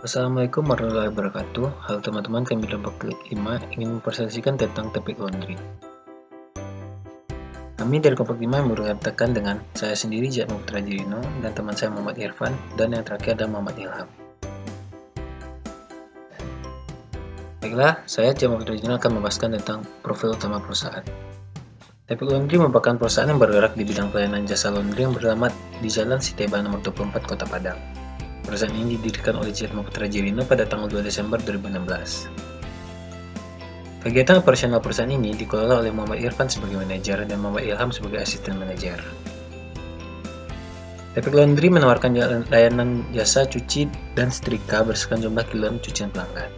Assalamualaikum warahmatullahi wabarakatuh. Halo teman-teman, kami kelompok 5 ingin mempresentasikan tentang topik laundry. Kami dari kelompok 5 berkatakan dengan saya sendiri Jatmo Putra Jirino dan teman saya Muhammad Irfan dan yang terakhir adalah Muhammad Ilham. Baiklah, saya Jatmo Putra Jirino akan membahaskan tentang profil utama perusahaan. Tepik Laundry merupakan perusahaan yang bergerak di bidang pelayanan jasa laundry yang beralamat di Jalan Siteba nomor 24 Kota Padang. Perusahaan ini didirikan oleh Jatmo Putra Jirino pada tanggal 2 Desember 2016. Kegiatan operasional perusahaan ini dikelola oleh Muhammad Irfan sebagai manajer dan Muhammad Ilham sebagai asisten manajer. Tepik Laundry menawarkan layanan jasa cuci dan setrika berdasarkan jumlah kiloan cucian pelanggan,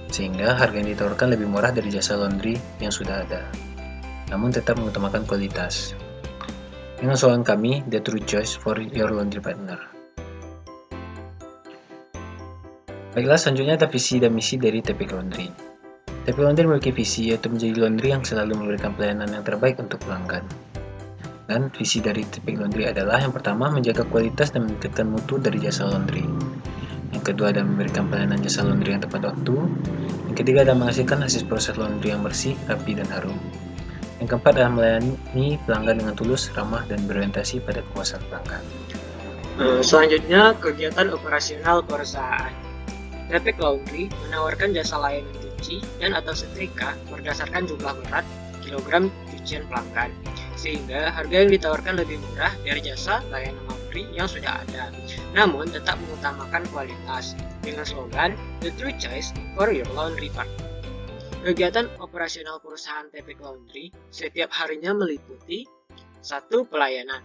sehingga harga yang ditawarkan lebih murah dari jasa laundry yang sudah ada, namun tetap mengutamakan kualitas. Dengan slogan kami, The True Choice for Your Laundry Partner. Baiklah, selanjutnya ada visi dan misi dari Tepik Laundry. Tepik Laundry memiliki visi yaitu menjadi laundry yang selalu memberikan pelayanan yang terbaik untuk pelanggan. Dan visi dari Tepik Laundry adalah yang pertama, menjaga kualitas dan meningkatkan mutu dari jasa laundry. Yang kedua adalah memberikan pelayanan jasa laundry yang tepat waktu. Yang ketiga adalah menghasilkan hasil proses laundry yang bersih, rapi, dan harum. Yang keempat adalah melayani pelanggan dengan tulus, ramah, dan berorientasi pada kepuasan pelanggan. Selanjutnya, kegiatan operasional perusahaan. Tepik Laundry menawarkan jasa layanan cuci dan atau setrika berdasarkan jumlah berat kilogram cucian pelanggan, sehingga harga yang ditawarkan lebih murah dari jasa layanan laundry yang sudah ada, namun tetap mengutamakan kualitas dengan slogan The True Choice for Your Laundry Partner. Kegiatan operasional perusahaan Tepik Laundry setiap harinya meliputi 1. Pelayanan,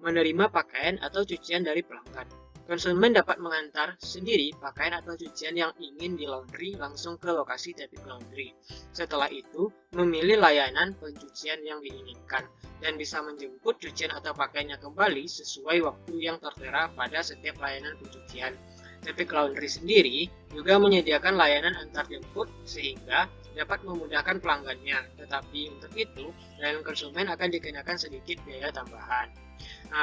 menerima pakaian atau cucian dari pelanggan. Konsumen dapat mengantar sendiri pakaian atau cucian yang ingin di laundry langsung ke lokasi Tepik Laundry. Setelah itu, memilih layanan pencucian yang diinginkan dan bisa menjemput cucian atau pakaiannya kembali sesuai waktu yang tertera pada setiap layanan pencucian. Tepik Laundry sendiri juga menyediakan layanan antar jemput sehingga dapat memudahkan pelanggannya, tetapi untuk itu, layanan konsumen akan dikenakan sedikit biaya tambahan.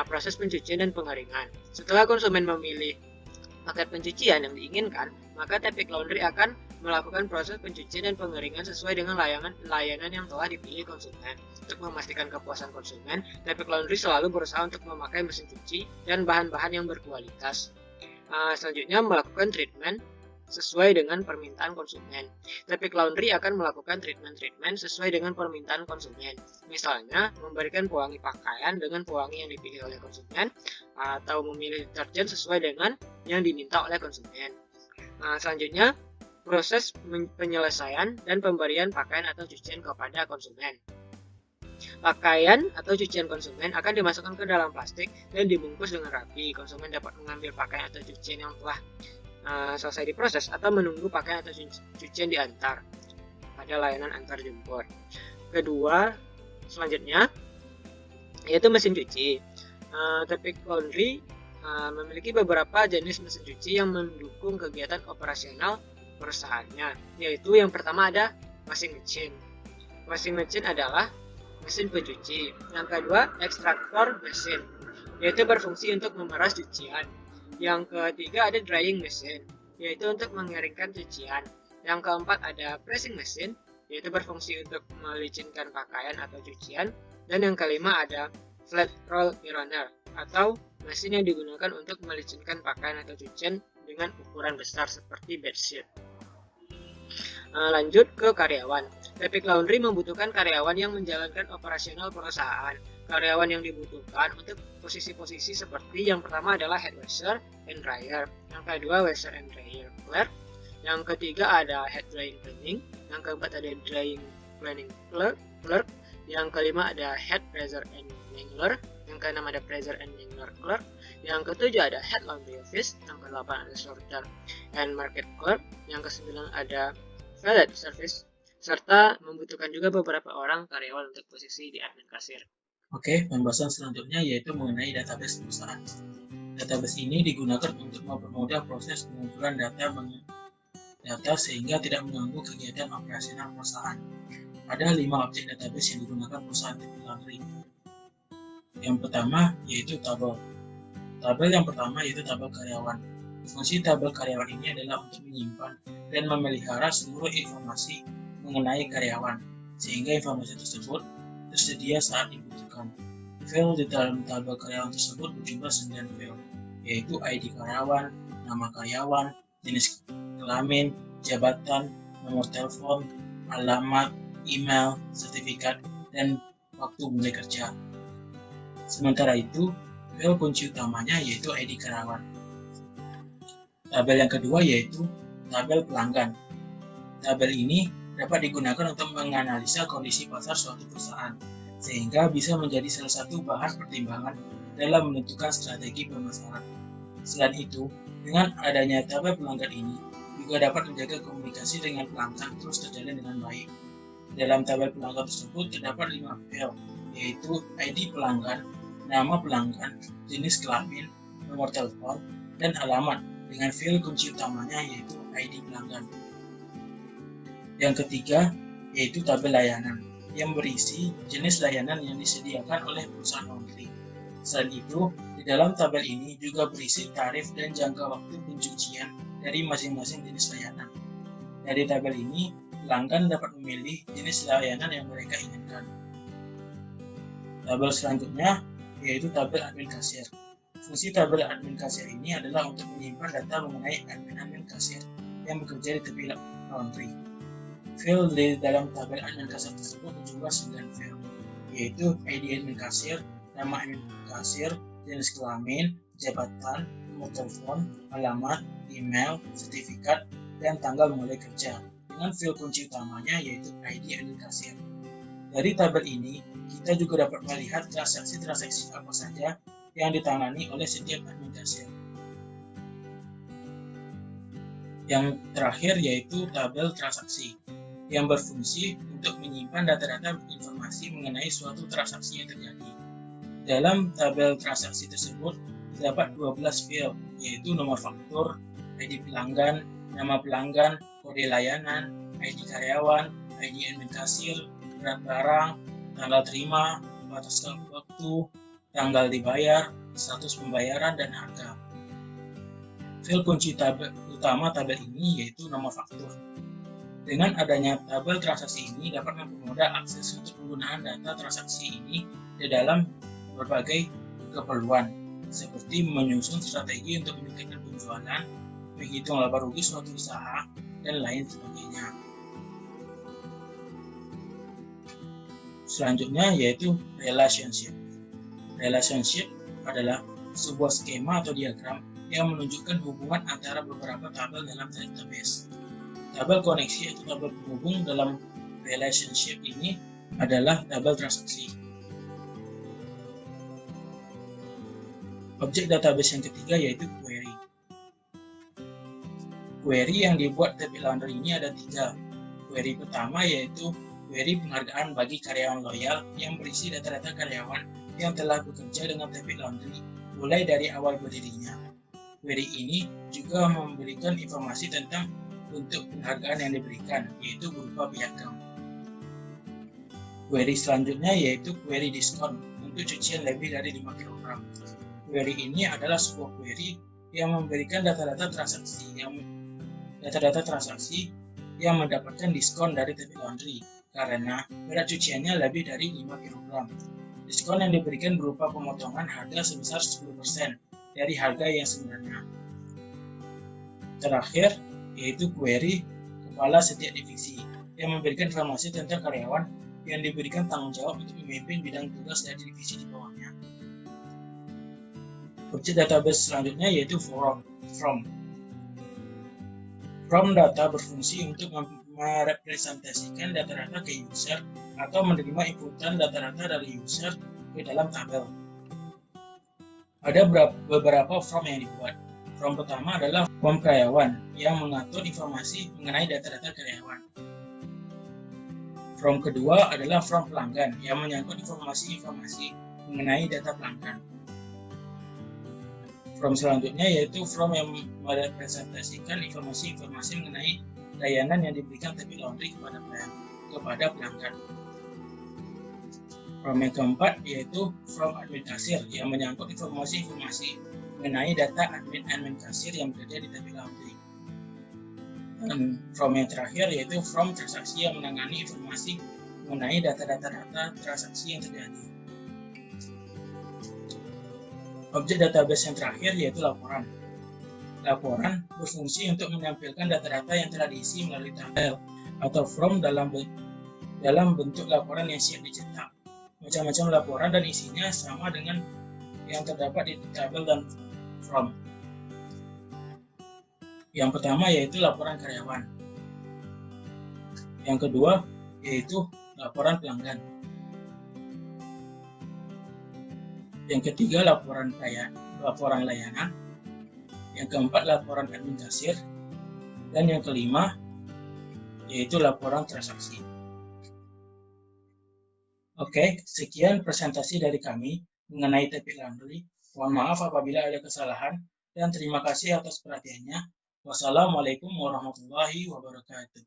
Proses pencucian dan pengeringan. Setelah konsumen memilih paket pencucian yang diinginkan, maka Tepik Laundry akan melakukan proses pencucian dan pengeringan sesuai dengan layanan yang telah dipilih konsumen. Untuk memastikan kepuasan konsumen, Tepik Laundry selalu berusaha untuk memakai mesin cuci dan bahan-bahan yang berkualitas. Selanjutnya, melakukan treatment sesuai dengan permintaan konsumen. Tepik Laundry akan melakukan treatment sesuai dengan permintaan konsumen. Misalnya, memberikan pewangi pakaian dengan pewangi yang dipilih oleh konsumen, atau memilih deterjen sesuai dengan yang diminta oleh konsumen. Selanjutnya, proses penyelesaian dan pemberian pakaian atau cucian kepada konsumen. Pakaian atau cucian konsumen akan dimasukkan ke dalam plastik dan dibungkus dengan rapi. Konsumen dapat mengambil pakaian atau cucian yang telah selesai diproses atau menunggu pakaian atau cucian diantar pada layanan antar jemput. Kedua, selanjutnya yaitu mesin cuci. Tepik Laundry memiliki beberapa jenis mesin cuci yang mendukung kegiatan operasional perusahaannya, yaitu yang pertama ada washing machine. Washing machine adalah mesin pencuci. Yang kedua, ekstraktor mesin, yaitu berfungsi untuk memeras cucian. Yang ketiga ada drying machine, yaitu untuk mengeringkan cucian. Yang keempat ada pressing machine, yaitu berfungsi untuk melicinkan pakaian atau cucian. Dan yang kelima ada flat roll ironer, atau mesin yang digunakan untuk melicinkan pakaian atau cucian dengan ukuran besar seperti bedsheet. Lanjut ke karyawan. Tepik Laundry membutuhkan karyawan yang menjalankan operasional perusahaan. Karyawan yang dibutuhkan untuk posisi-posisi seperti yang pertama adalah head washer and dryer, yang kedua washer and dryer clerk, yang ketiga ada head drying cleaning, yang keempat ada drying cleaning clerk, yang kelima ada head presser and mangler, yang keenam ada presser and mangler clerk, yang ketujuh ada head laundry office, yang kedelapan ada sorter and market clerk, yang kesembilan ada valet service, serta membutuhkan juga beberapa orang karyawan untuk posisi di admin kasir. Oke, pembahasan selanjutnya yaitu mengenai database perusahaan. Database ini digunakan untuk mempermudah proses pengumpulan data sehingga tidak mengganggu kegiatan operasional perusahaan. Ada 5 objek database yang digunakan perusahaan Tepik Laundry. Yang pertama yaitu tabel. Tabel yang pertama yaitu tabel karyawan. Fungsi tabel karyawan ini adalah untuk menyimpan dan memelihara seluruh informasi mengenai karyawan, sehingga informasi tersebut tersedia saat dibutuhkan. File di dalam tabel karyawan tersebut berjumlah 9 file, yaitu ID karyawan, nama karyawan, jenis kelamin, jabatan, nomor telepon, alamat, email, sertifikat, dan waktu mulai kerja. Sementara itu, file kunci utamanya yaitu ID karyawan. Tabel yang kedua yaitu tabel pelanggan. Tabel ini dapat digunakan untuk menganalisa kondisi pasar suatu perusahaan, sehingga bisa menjadi salah satu bahan pertimbangan dalam menentukan strategi pemasaran. Selain itu, dengan adanya tabel pelanggan ini juga dapat menjaga komunikasi dengan pelanggan terus terjalin dengan baik. Dalam tabel pelanggan tersebut terdapat 5 file, yaitu ID pelanggan, nama pelanggan, jenis kelamin, nomor telepon, dan alamat, dengan file kunci utamanya yaitu ID pelanggan. Yang ketiga yaitu tabel layanan yang berisi jenis layanan yang disediakan oleh perusahaan laundry. Selain itu, di dalam tabel ini juga berisi tarif dan jangka waktu pencucian dari masing-masing jenis layanan. Dari tabel ini, pelanggan dapat memilih jenis layanan yang mereka inginkan. Tabel selanjutnya yaitu tabel admin kasir. Fungsi tabel admin kasir ini adalah untuk menyimpan data mengenai admin kasir yang bekerja di tepi laundry. File di dalam tabel admin kasir tersebut berjumlah 9 file, yaitu ID admin kasir, nama admin kasir, jenis kelamin, jabatan, nomor telepon, alamat, email, sertifikat, dan tanggal mulai kerja, dengan file kunci utamanya yaitu ID admin kasir. Dari tabel ini, kita juga dapat melihat transaksi-transaksi apa saja yang ditangani oleh setiap admin kasir. Yang terakhir yaitu tabel transaksi, yang berfungsi untuk menyimpan data-data informasi mengenai suatu transaksi yang terjadi. Dalam tabel transaksi tersebut terdapat 12 file, yaitu nomor faktur, ID pelanggan, nama pelanggan, kode layanan, ID karyawan, ID admin kasir, berat barang, tanggal terima, batas waktu, tanggal dibayar, status pembayaran, dan harga. File kunci utama tabel ini yaitu nomor faktur. Dengan adanya tabel transaksi ini dapat mempermudah akses untuk penggunaan data transaksi ini di dalam berbagai keperluan, seperti menyusun strategi untuk meningkatkan penjualan, menghitung laba rugi suatu usaha, dan lain sebagainya. Selanjutnya yaitu relationship. Relationship adalah sebuah skema atau diagram yang menunjukkan hubungan antara beberapa tabel dalam database. Tabel koneksi atau tabel penghubung dalam relationship ini adalah tabel transaksi. Objek database yang ketiga yaitu query. Query yang dibuat Tepi Laundry ini ada 3. Query pertama yaitu query penghargaan bagi karyawan loyal yang berisi data-data karyawan yang telah bekerja dengan Tepi Laundry mulai dari awal berdirinya. Query ini juga memberikan informasi tentang bentuk penghargaan yang diberikan, yaitu berupa piagam. Query selanjutnya yaitu query diskon untuk cucian lebih dari 5 kg. Query ini adalah sebuah query yang memberikan data-data transaksi yang mendapatkan diskon dari Tepi Laundry karena berat cuciannya lebih dari 5 kg. Diskon yang diberikan berupa pemotongan harga sebesar 10% dari harga yang sebenarnya. Terakhir, yaitu query kepala setiap divisi yang memberikan informasi tentang karyawan yang diberikan tanggung jawab untuk memimpin bidang tugas dari divisi di bawahnya. Objek database selanjutnya yaitu from. From data berfungsi untuk merepresentasikan data-data ke user atau menerima inputan data-data dari user ke dalam tabel. Ada beberapa from yang dibuat. From pertama adalah from karyawan yang mengatur informasi mengenai data-data karyawan. From kedua adalah from pelanggan yang menyangkut informasi-informasi mengenai data pelanggan. From selanjutnya yaitu from yang merepresentasikan informasi-informasi mengenai layanan yang diberikan Tepi Laundry kepada pelanggan. From yang keempat yaitu from admin kasir yang menyangkut informasi-informasi mengenai data admin kasir yang berada di Tapping Laundry. Dan from yang terakhir yaitu from transaksi yang menangani informasi mengenai data transaksi yang terjadi. Objek database yang terakhir yaitu laporan. Laporan berfungsi untuk menampilkan data-data yang telah diisi melalui tabel atau form dalam bentuk laporan yang siap dicetak. Macam-macam laporan dan isinya sama dengan yang terdapat di tabel dan form. Yang pertama yaitu laporan karyawan. Yang kedua yaitu laporan pelanggan. Yang ketiga laporan layanan. Yang keempat laporan admin kasir. Dan yang kelima yaitu laporan transaksi. Oke, sekian presentasi dari kami mengenai Tapping Laundry. Mohon maaf apabila ada kesalahan dan terima kasih atas perhatiannya. Wassalamualaikum warahmatullahi wabarakatuh.